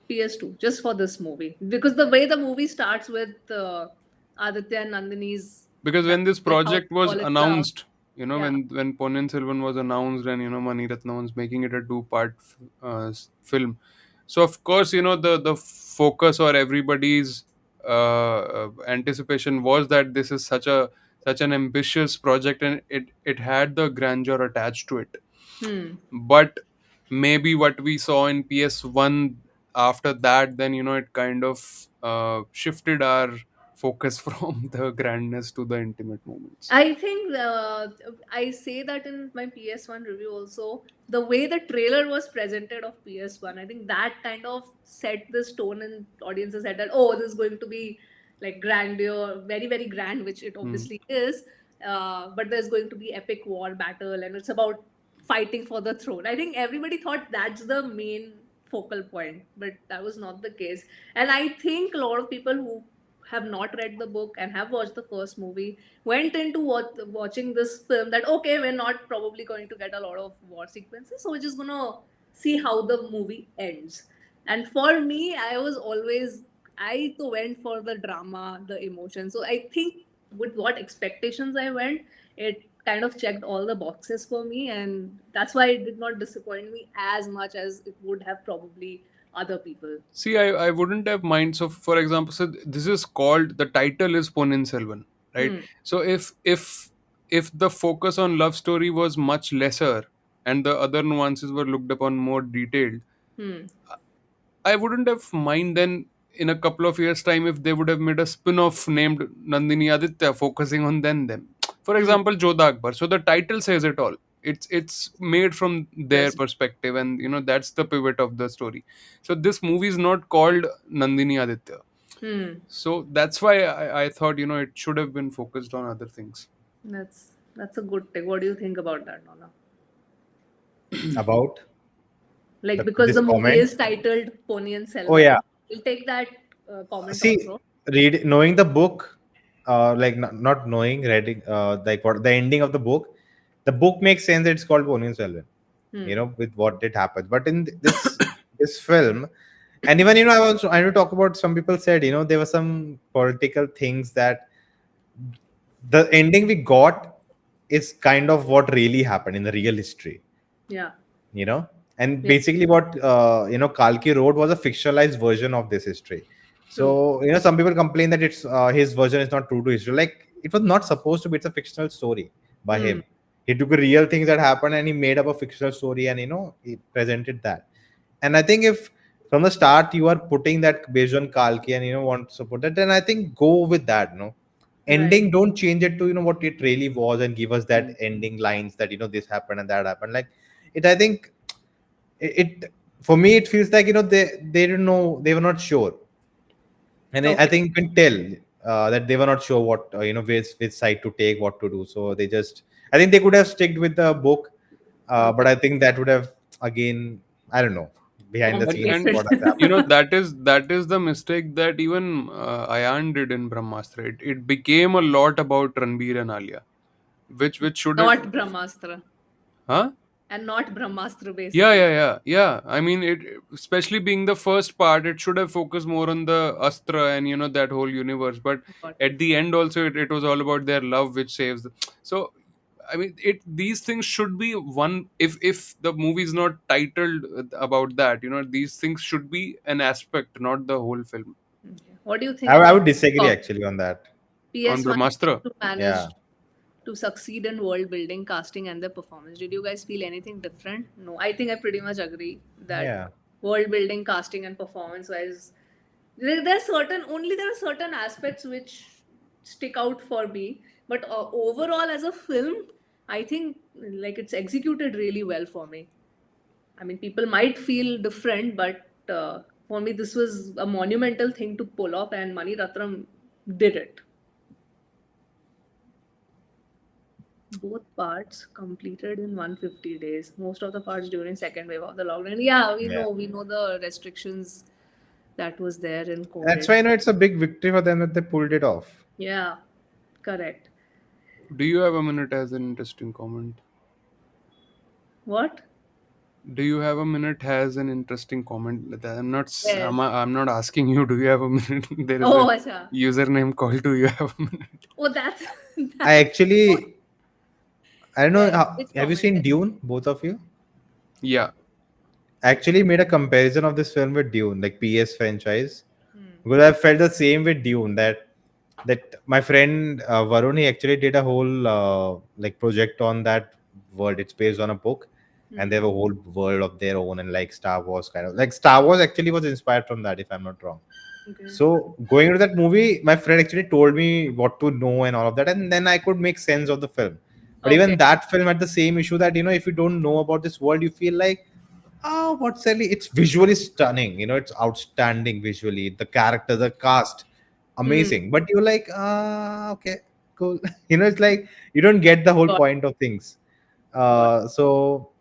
PS2, just for this movie. Because the way the movie starts with Aditya and Nandini's
Because when this
marriage, how
project
they
was
fall in love.
announced,
Yeah.
when Ponniyan Selvan was announced, and Mani Ratnam was making it a two-part film, so of course the focus or everybody's anticipation was that this is such an ambitious project, and it had the grandeur attached to it.
Hmm.
But maybe what we saw in PS1, after that, then it kind of shifted our focus from the grandness to the intimate moments.
I think I say that in my PS1 review also. The way the trailer was presented of PS1, I think that kind of set this tone, and audiences said that, oh, this is going to be like grandeur, very, very grand, which it
Hmm.
obviously is. But there's going to be epic war battle, and it's about fighting for the throne. I think everybody thought that's the main focal point, but that was not the case. And I think a lot of people who have not read the book and have watched the first movie went into watching this film that okay, we're not probably going to get a lot of war sequences, so we're just gonna see how the movie ends. And for me, I was always I too went for the drama, the emotion. So I think with what expectations I went, it kind of checked all the boxes for me, and that's why it did not disappoint me as much as it would have probably other people.
See, I wouldn't have mind. So, for example, so this is called, the title is Ponniyin Selvan, right?
Hmm.
So if the focus on love story was much lesser and the other nuances were looked upon more detailed,
Hmm.
I wouldn't have mind then in a couple of years' time if they would have made a spin-off named Nandini Aditya focusing on then them. For
Hmm.
example, Jodha Akbar. So the title says it all. It's made from their
Yes.
perspective, and that's the pivot of the story. So this movie is not called Nandini Aditya.
Hmm.
So that's why I thought it should have been focused on other things.
That's a good thing. What do you think about that, Nona?
About
Like, because
this
the movie
comment.
is titled Ponniyin
Oh yeah.
Selvan, we'll take that comment
See,
also.
knowing the book, like not knowing, reading, like what the ending of the book makes sense. It's called Ponniyin Selvan,
Hmm.
with what did happen. But in this film, and even I want to talk about, some people said there were some political things that the ending we got is kind of what really happened in the real history,
Yeah.
you know and
Yeah.
basically what Kalki wrote was a fictionalized version of this history.
True.
So some people complain that it's his version is not true to history. Like, it was not supposed to be. It's a fictional story by
Hmm.
him. He took a real things that happened and he made up a fictional story, and he presented that. And I think if from the start you are putting that based on Kalki and want to support that, then I think go with that.
Right.
Ending, don't change it to what it really was, and give us that
Hmm.
ending lines that this happened and that happened. Like, it I think it for me it feels like they didn't know, they were not sure. And I
Okay.
think you can tell that they were not sure what which side to take, what to do. So they just, I think they could have sticked with the book, but
Okay.
I think that would have, again, I don't know, behind the scenes
And
what
Complicated.
has happened.
that is the mistake that even Ayan did in Brahmastra. It became a lot about Ranbir and Alia, which should it,
Not Brahmastra.
huh?
And not Brahmastra,
Yeah,
basically.
yeah, yeah, yeah. I mean, especially being the first part, it should have focused more on the Astra and that whole universe. But
Got it.
at the end, also, it was all about their love, which saves. So, I mean, these things should be one. If the movie is not titled about that, these things should be an aspect, not the whole film.
Okay. What do you think
I
about
would disagree
uh,
actually on that.
On
PS1
Brahmastra,
to
Yeah.
manage to succeed in world building, casting, and their performance? Did you guys feel anything different? No, I think I pretty much agree that
Yeah.
world building, casting, and performance wise, there are certain aspects which stick out for me. But overall, as a film, I think like it's executed really well for me. I mean, people might feel different, but for me, this was a monumental thing to pull off, and Mani Ratnam did it. Both parts completed in 150 days. Most of the parts during second wave of the lockdown. Yeah,
Yeah.
we know the restrictions that was there in
That's
COVID.
why it's a big victory for them that they pulled it off.
Yeah, correct.
do you have a minute as an interesting comment?
What?
Do you have a minute has an interesting comment?
Yes.
I'm not asking you. Do you have a minute? There is a
Oh, acha.
username called. Do you have a minute?
Oh, that's
I
that's what.
actually, I don't know,
Yes. Which
have you
comment?
seen Dune, both of you?
Yeah.
Actually made a comparison of this film with Dune, like PS franchise,
Hmm.
because I felt the same with Dune. That my friend Varun, he actually did a whole like project on that world. It's based on a book, and they
Hmm.
have a whole world of their own, and like Star Wars kind of, like Star Wars actually was inspired from that, if I'm not wrong.
Okay.
So going into that movie, my friend actually told me what to know and all of that, and then I could make sense of the film. But even
Okay.
that film had the same issue that if you don't know about this world, you feel like, oh, what's Sally? It's visually stunning. It's outstanding visually. The character, the cast,
Hmm.
amazing. But you're like, okay, cool. It's like you don't get the whole
Got
point of things.
got.
So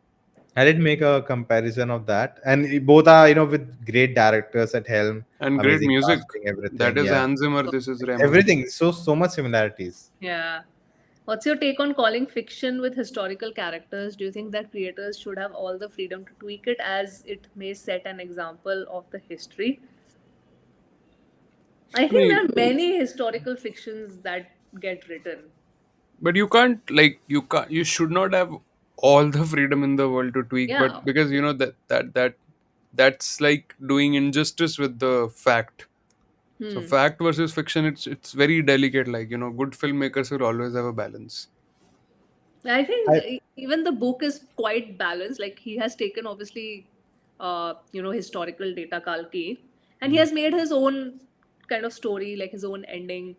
I did make a comparison of that, and both are with great directors at helm,
And great
amazing
music.
casting,
That
everything.
is
Yeah,
Hans Zimmer.
Got.
This is Rahman.
everything. So much similarities.
Yeah. What's your take on calling fiction with historical characters? Do you think that creators should have all the freedom to tweak it as it may set an example of the history? I
I
think there
mean,
are many historical fictions that get written.
but you can't, like, you should not have all the freedom in the world to tweak, but
Yeah.
because that's like doing injustice with the fact. So
Hmm.
fact versus fiction, it's very delicate. Like, good filmmakers will always have a balance.
I think
I
even the book is quite balanced. Like he has taken obviously, historical data Kalki, and he has made his own kind of story, like his own ending,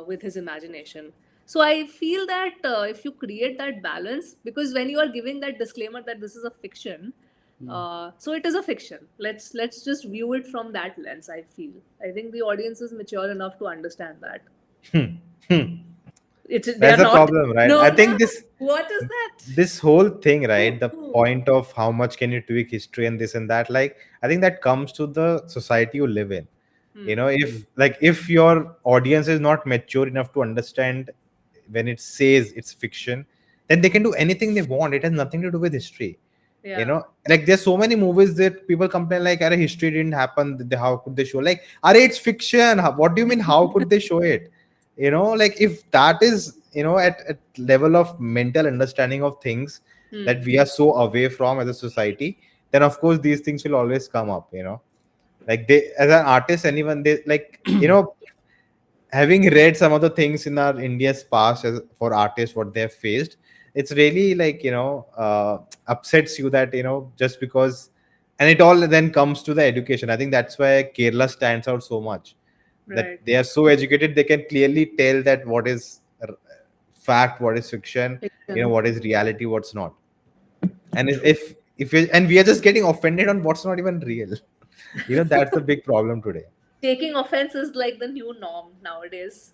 with his imagination. So I feel that if you create that balance, because when you are giving that disclaimer that this is a fiction, so it is a fiction. Let's just view it from that lens. I feel. I think the audience is mature enough to understand that.
Hmm. Hmm.
It's they
That's
are
the
not.
problem, right? I
No, no.
think
What is that?
this whole thing, right? The
Oh.
point of how much can you tweak history and this and that, like, I think that comes to the society you live in.
Hmm.
Mm.
If your audience is not mature enough to understand when it says it's fiction, then they can do anything they want. It has nothing to do with history.
Yeah.
Like there's so many movies that people complain like, "Arey, history didn't happen. How could they show?" Like, "Arey, it's fiction. What do you mean? How could they show it?" Like if that is at level of mental understanding of things that
Hmm.
we are so away from as a society, then of course these things will always come up. Like they, as an artist, anyone they like, having read some of the things in our India's past as for artists, what they have faced, it's really like, upsets you that, just because, and it all then comes to the education. I think that's why Kerala stands out so much, that
Right.
they are so educated, they can clearly tell that what is fact, what is fiction,
Fiction.
what is reality, what's not. And if we, and we are just getting offended on what's not even real. That's the big problem today.
Taking offense is like the new norm nowadays.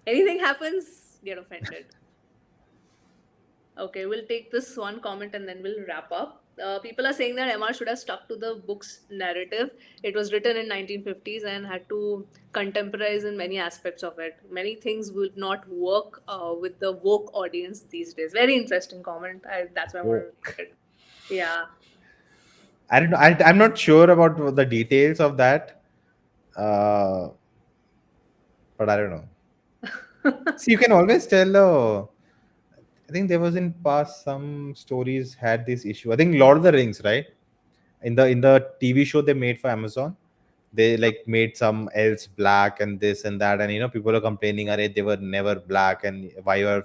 Anything happens, get offended. Okay, we'll take this one comment and then we'll wrap up. People are saying that MR should have stuck to the book's narrative. It was written in 1950s and had to contemporize in many aspects of it. Many things would not work with the woke audience these days. Very interesting comment. That's why I wanted to
Woke.
read it. Yeah.
I don't know. I'm not sure about the details of that, uh, but I don't know. See, you can always tell. I think there was in past some stories had this issue. I think Lord of the Rings, right? In the TV show they made for Amazon, they like made some else black and this and that, and people are complaining, are they were never black, and why you are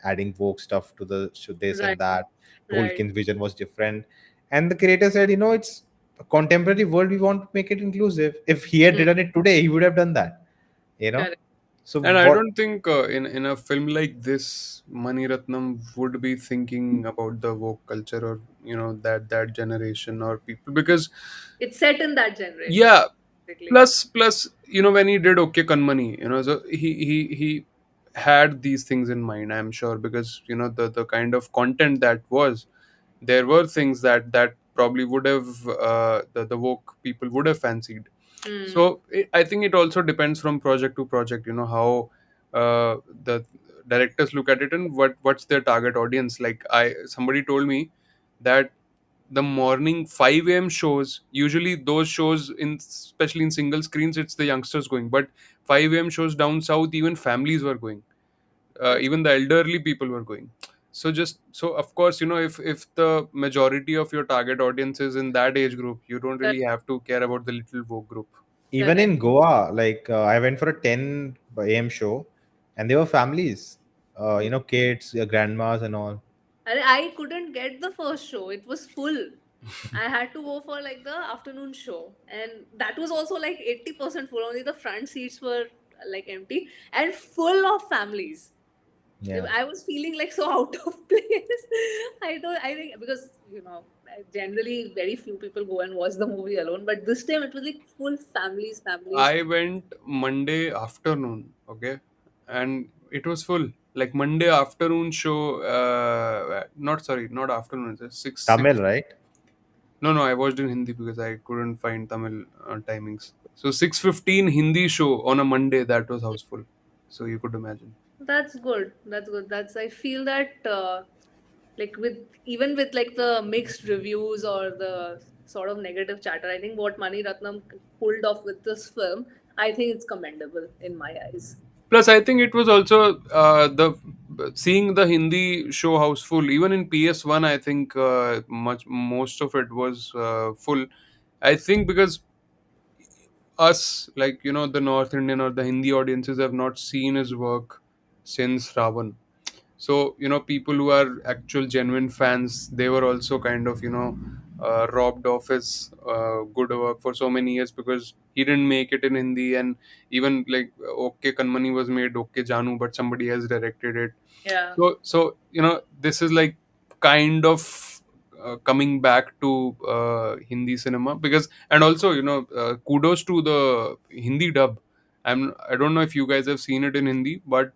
adding woke stuff to the this
Right.
and that.
Right.
Tolkien's vision was different, and the creator said, it's a contemporary world. We want to make it inclusive. If he had
Hmm.
done it today, he would have done that. You know.
Correct.
So
And I
what?
don't think in a film like this, Mani Ratnam would be thinking about the woke culture, or that generation or people, because
It's set in that generation,
yeah.
basically.
Plus, when he did Okay Kanmani, so he had these things in mind, I'm sure, because the kind of content that was, there were things that probably would have, the woke people would have fancied.
Hmm.
So I think it also depends from project to project, how the directors look at it, and what's their target audience. Like, I somebody told me that the morning 5 a.m. shows, usually those shows, especially in single screens, it's the youngsters going, but 5 a.m. shows down south, even families were going,
That's
even the elderly people were going. So of course, if the majority of your target audience is in that age group, you don't
correct.
really have to care about the little woke group.
Even
Correct.
in Goa, like I went for a 10 a.m. show, and there were families, kids, grandmas, and all.
I couldn't get the first show. It was full. I had to go for like the afternoon show, and that was also like 80% full. Only the front seats were like empty and full of families.
Yeah.
I was feeling like so out of place. I don't. I think because generally very few people go and watch the movie alone, but this time it was like full families, families.
I went Monday afternoon, okay, and it was full. Like Monday afternoon show, not sorry, not afternoon. It's six
Tamil,
six.
right?
No, no, I watched in Hindi because I couldn't find Tamil timings. So 6:15 Hindi show on a Monday, that was houseful. So you could imagine.
That's good. That's good. That's I feel that like with even with like the mixed reviews or the sort of negative chatter, I think what Mani Ratnam pulled off with this film, I think it's commendable in my eyes.
Plus, I think it was also the seeing the Hindi show houseful. Even in PS1, I think most of it was full. I think because us, like the North Indian or the Hindi audiences, have not seen his work since Ravan. So people who are actual genuine fans, they were also kind of robbed of his good work for so many years because he didn't make it in Hindi. And even like Okay Kanmani was made Okay Janu, but somebody else directed it.
Yeah.
So this is like kind of coming back to Hindi cinema. Because and also kudos to the Hindi dub. I don't know if you guys have seen it in Hindi, but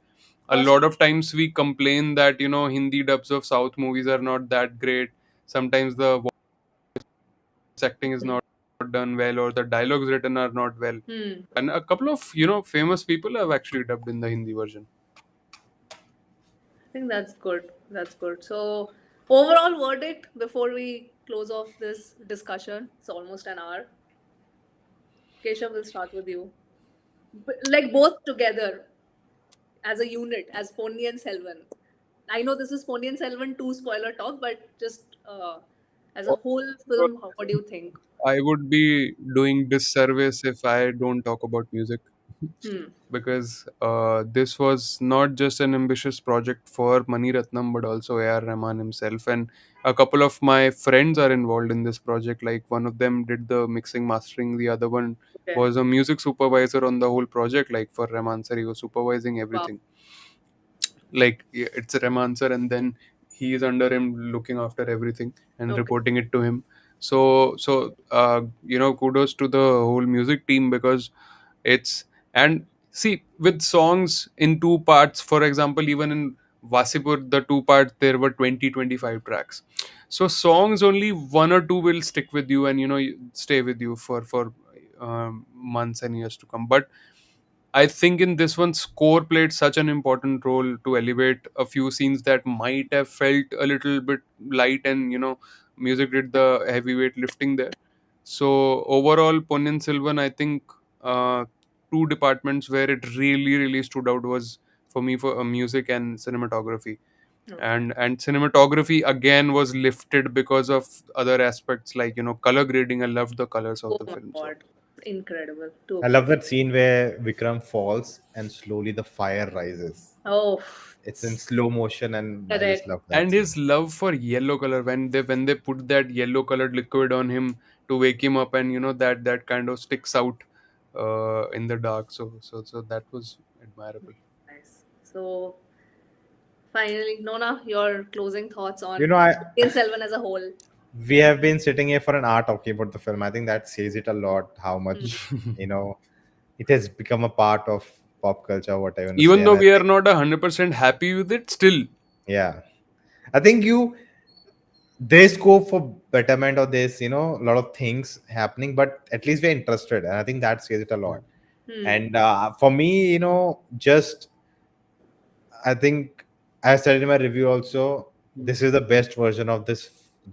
a
First,
lot of times we complain that Hindi dubs of South movies are not that great. Sometimes the voice acting is not done well, or the dialogues written are not well.
hmm.
And a couple of famous people have actually dubbed in the Hindi version.
I think that's good. That's good. So, overall verdict before we close off this discussion. It's almost an hour. Keshav, will start with you. Like both together as a unit, as Ponniyan Selvan. I know this is Ponniyan Selvan 2 spoiler talk, but just as a whole film, what do you think?
I would be doing disservice if I don't talk about music.
Hmm.
Because this was not just an ambitious project for Mani Ratnam but also A.R. Rahman himself. And a couple of my friends are involved in this project. Like one of them did the mixing, mastering, the other one
Okay.
was a music supervisor on the whole project. Like for Rahman sir, he was supervising
Wow.
everything. Like it's Rahman sir, and then he is under him looking after everything and
Okay.
reporting it to him. So kudos to the whole music team, because it's and see, with songs in two parts, for example, even in Vasipur, the two parts, there were 20-25 tracks. So songs, only one or two will stick with you, and stay with you for months and years to come. But I think in this one, score played such an important role to elevate a few scenes that might have felt a little bit light, and music did the heavyweight lifting there. So overall, Ponniyin Selvan, I think two departments where it really, really stood out was for me for music and cinematography.
Okay.
And cinematography again was lifted because of other aspects like color grading. I loved the colors of
Oh
the
my
film. So
God. Incredible. Too
I
okay.
love that scene where Vikram falls and slowly the fire rises.
Oh,
It's in slow motion, and I just
correct.
love that
and
scene.
his love for yellow color, when they put that yellow colored liquid on him to wake him up, and that kind of sticks out in the dark. So that was admirable.
Nice. So, finally, Nona, your closing thoughts
You
on
know, I
Indian Selvan as a whole.
we have been sitting here for an hour talking about the film. I think that says it a lot how
Hmm.
much you know it has become a part of pop culture, what I want to say.
Even
And
though
I
we are
think,
not 100% happy with it, still.
yeah, I think there's scope for betterment, or there's a lot of things happening, but at least we're interested, and I think that says it a
Yeah.
lot.
Hmm.
And for me, just I think I said in my review also,
Hmm.
this is the best version of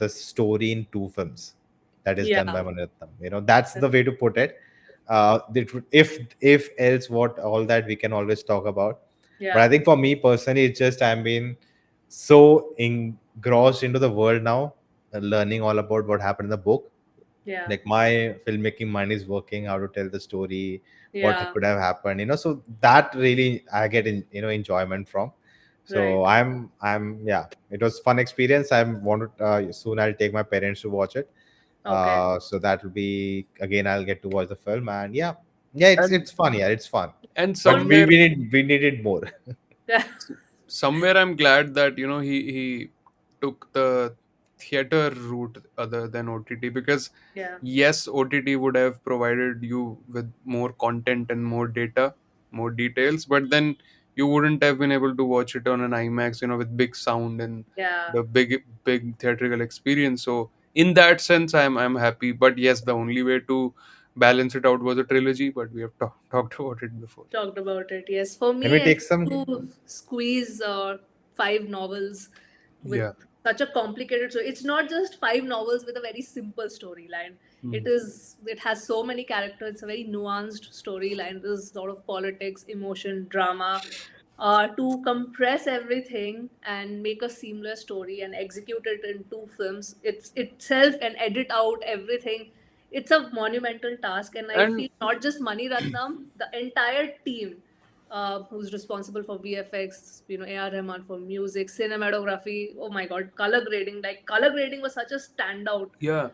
the story in two films that is done by
Yeah.
Maniratnam. That's the way to put it. If else, what all that we can always talk about. But I
Yeah.
think for me personally, it's just I'm been so engrossed into the world now, learning all about what happened in the book.
Yeah.
Like my filmmaking mind is working, how to tell the story, what
Yeah.
could have happened, so that really I get enjoyment from. So
Right.
I'm yeah, it was fun experience. I wanted soon I'll take my parents to watch it,
Okay.
so that will be again I'll get to watch the film. And yeah, it's
and
it's fun. Yeah, it's fun,
and
but
For
we
somewhere
me,
we need we needed more.
yeah.
somewhere I'm glad that he took the theater route other than OTT, because
Yeah.
yes, OTT would have provided you with more content and more data, more details, but then you wouldn't have been able to watch it on an IMAX, with big sound and
Yeah.
the big theatrical experience. So in that sense, I'm happy. But yes, the only way to balance it out was a trilogy, but we have talked about it before.
Talked about it. Yes. For
Can we
me, I
take
think
some?
to squeeze five novels with
Yeah.
such a complicated story. It's not just five novels with a very simple storyline. It has so many characters. It's a very nuanced storyline. There's a lot of politics, emotion, drama. To compress everything and make a seamless story and execute it in two films, it's itself and edit out everything. It's a monumental task, and I
And
feel not just Mani Ratnam, the entire team who's responsible for VFX, AR Rahman for music, cinematography. Oh my God, color grading! Like color grading was such a standout
yeah,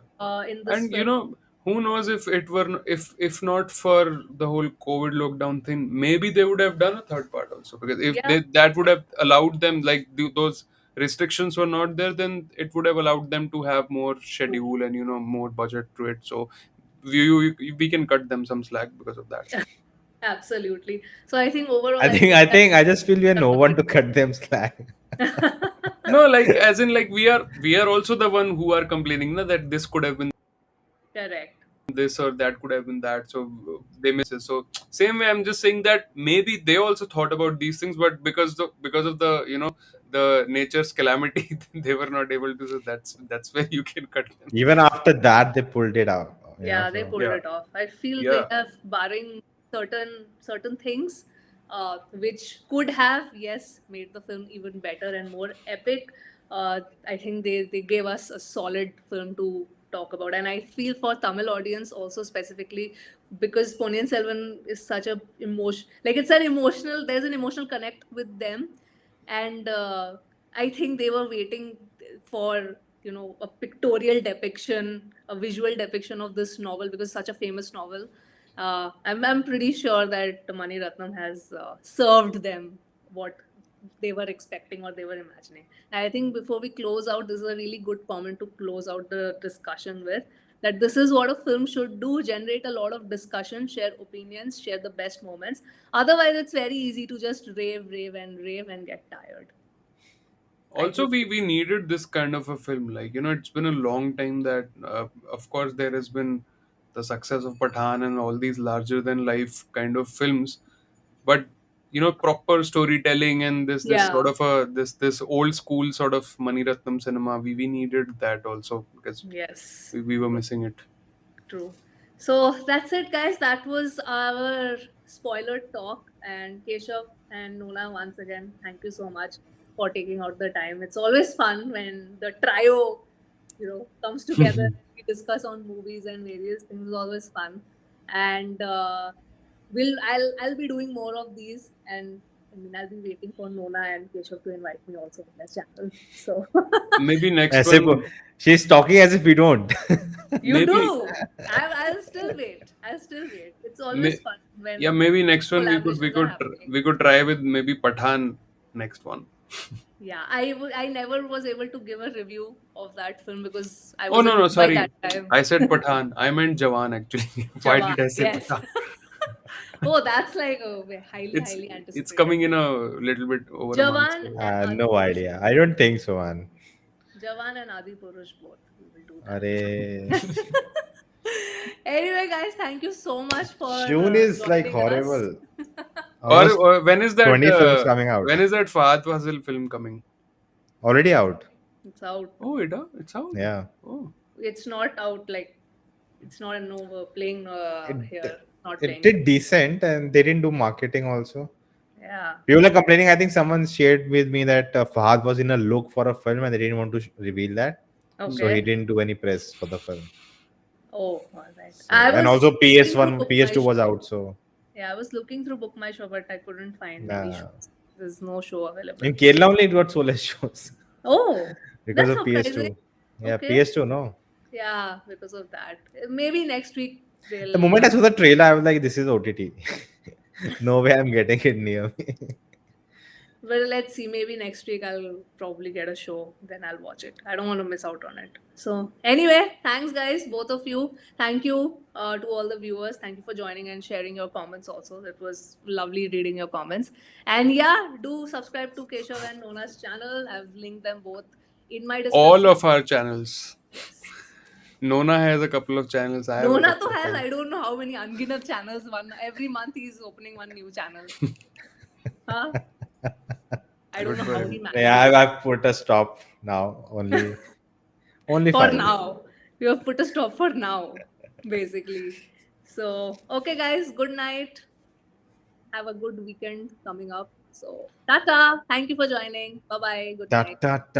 in this
and
film.
who knows if it were if not for the whole COVID lockdown thing, maybe they would have done a third part also, because if
Yeah,
that would have allowed them, like those restrictions were not there, then it would have allowed them to have more
true.
schedule and more budget to it. So we can cut them some slack because of that.
Absolutely. So I think overall,
I
I
think
feel
I
that
think I just feel we are
done
no
a
one
great
to cut them slack.
No, like as in like we are also the one who are complaining na, that this could have been
correct.
this or that could have been that, so they miss it. So same way, I'm just saying that maybe they also thought about these things, but because of the the nature's calamity, they were not able to. So that's where you can cut them.
Even after that, they pulled it out.
Yeah, they
So
pulled
Yeah,
it off. I feel they
yeah.
have, barring certain things, which could have, yes, made the film even better and more epic. I think they gave us a solid film to talk about, and I feel for Tamil audience also specifically, because Ponniyin Selvan is such a emotion, like it's an emotional. There's an emotional connect with them, and I think they were waiting for a pictorial depiction, a visual depiction of this novel, because it's such a famous novel. I'm pretty sure that Mani Ratnam has served them what they were expecting or they were imagining. And I think before we close out, this is a really good comment to close out the discussion with, that this is what a film should do: generate a lot of discussion, share opinions, share the best moments. Otherwise, it's very easy to just rave and get tired. I
Also,
do.
we needed this kind of a film. Like, it's been a long time that, of course, there has been the success of Pathan and all these larger than life kind of films, but proper storytelling and this sort
Yeah.
of a this old school sort of Mani Ratnam cinema, we needed that also, because
Yes.
we were missing it.
True. So that's it, guys. That was our spoiler talk. And Keshav and Nona, once again, thank you so much for taking out the time. It's always fun when the trio, comes together. We discuss on movies and various things. It's always fun. And I'll be doing more of these. And I mean, I'll be waiting for Nona and Keshav to invite me also on their channel. So
Maybe next
ऐसे
one,
she's talking as if we don't.
you
maybe
do. I'll still wait. I'll still wait. It's always
may,
fun
yeah,
when
maybe next one
collaborations are happening.
we could try with maybe Pathan next one.
Yeah, I never was able to give a review of that film because I
Oh,
was
no,
in
no,
Mumbai that
sorry.
time.
I said Pathan. I meant Jawan actually. Why
Jawan,
did I say
yes.
Pathan?
Oh, that's like a highly,
It's
highly
it's
anticipated.
coming in a little bit over a month.
Jawan
So
and Adi
No
Purush
idea.
both.
I don't think so, man.
Jawan and Adi Purush both. We will do
Arey.
that. Anyway, guys, thank you so much for
June is like
joining us.
horrible. Almost
or when is that
20 films coming out.
Fahad Fazil film coming?
Already out.
It's out.
Oh, it's out.
Yeah.
Oh,
It's not out, like it's not no playing
It
here, not
it
playing here.
did decent and they didn't do marketing also.
Yeah.
People are complaining. I think someone shared with me that Fahad was in a look for a film and they didn't want to reveal that. So he
Okay.
didn't do any press for the film.
Oh, all right. I
So and
was
also
looking through
PS1,
Book My
PS2 was
Show.
out. So
Yeah, I was looking through Book My Show, but I couldn't find any
uh,
shows. There's no show available.
in Kerala only it got so less shows
Oh,
because
that's
of
surprising.
PS2. Yeah,
Okay.
PS2 no.
Yeah, because of that. Maybe next week
The
they'll.
moment I saw the trailer, I was like, "This is OTT. No way I'm getting it near me."
Well, let's see. Maybe next week I'll probably get a show. Then I'll watch it. I don't want to miss out on it. So, anyway, thanks, guys, both of you. Thank you to all the viewers. Thank you for joining and sharing your comments also. It was lovely reading your comments. And yeah, do subscribe to Keshav and Nona's channel. I've linked them both in my
all
description.
of our channels.
Yes.
Nona has a couple of channels. I have a
Nona
couple
to
of
has,
channels.
I don't know how many ungiven channels. One every month he's opening one new channel. Huh? I don't
Good
know
for
how he
him.
Yeah,
manages.
I've put a stop now. Only
For
five.
now. We have put a stop for now. basically. So, okay, guys, good night. Have a good weekend coming up. So, tata. Thank you for joining. Bye bye. Good
Ta
night.
ta ta.